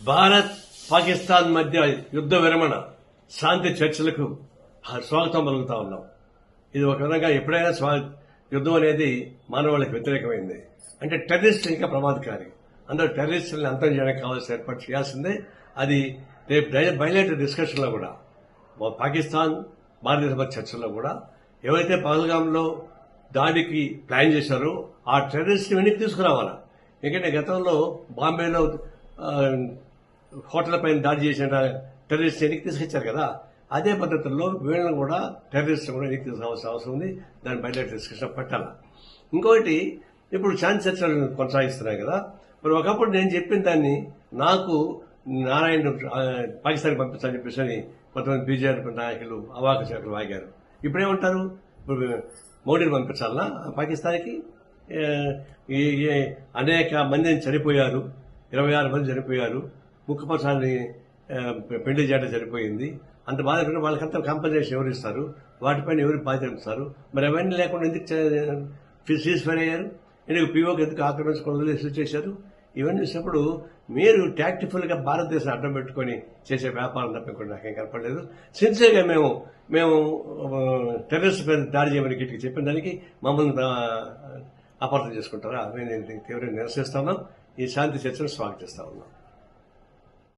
భారత్ పాకిస్తాన్ మధ్య యుద్ధ విరమణ శాంతి చర్చలకు స్వాగతం పలుకుతా ఉన్నాం. ఇది ఒక విధంగా ఎప్పుడైనా యుద్ధం అనేది మానవాళికి వ్యతిరేకమైంది. అంటే టెర్రరిస్ట్ ఇంకా ప్రమాదకారి. అందరూ టెర్రరిస్టులను అంతం చేయడానికి కావాల్సిన ఏర్పాటు చేయాల్సిందే. అది రేపు బయలుదేరే డిస్కషన్లో కూడా పాకిస్తాన్ భారతదేశ మధ్య చర్చల్లో కూడా ఎవరైతే పహల్గాంలో దాడికి ప్లాన్ చేశారో ఆ టెర్రరిస్ట్ వెనక్కి తీసుకురావాలా. ఎందుకంటే గతంలో బాంబేలో హోటల్ పైన దాడి చేసిన టెర్రరిస్ట్ వెనక్కి తీసుకొచ్చారు కదా, అదే పద్ధతుల్లో వీళ్ళని కూడా టెర్రరిస్ట్ కూడా వెనక్కి తీసుకోవాల్సిన అవసరం ఉంది. దాని బయట డిస్కషన్ పెట్టాలి. ఇంకొకటి, ఇప్పుడు శాంతి చర్చలు కొనసాగిస్తున్నాయి కదా, మరి ఒకప్పుడు నేను చెప్పిన దాన్ని నాకు నారాయణ పాకిస్తాన్కి పంపించాలని చెప్పేసి కొంతమంది బీజేపీ నాయకులు అవాక శాఖలు వాగారు. ఇప్పుడేమంటారు, ఇప్పుడు మోడీని పంపించాలన్నా పాకిస్తాన్కి? అనేక మందిని చనిపోయారు, 26 మంది చనిపోయారు, ముఖ్యపక్షాన్ని పెళ్లి చేయడం చనిపోయింది. అంత బాధపడిన వాళ్ళకంతా కాంపన్సేషన్ ఎవరు ఇస్తారు? వాటిపైన ఎవరు బాధ్యత ఇస్తారు? మరి అవన్నీ లేకుండా ఎందుకు సీజ్ ఫైర్ అయ్యారు? ఎందుకు పీఓకి ఎందుకు ఆక్రమించుకొని వదిలేసి చేశారు? ఇవన్నీ చూసినప్పుడు మీరు టాక్టిఫుల్ గా భారతదేశం అడ్డం పెట్టుకుని చేసే వ్యాపారం తప్పకుండా నాకేం కనపడలేదు. సిన్సియర్గా మేము టెర్రరిస్ట్ పైన దాడి చేయమని గిట్టికి చెప్పిన దానికి మమ్మల్ని అపార్థం చేసుకుంటారా? నేను తీవ్రంగా నిరసిస్తా ఉన్నాం. ఈ శాంతి చర్చను స్వాగతిస్తా ఉన్నాం.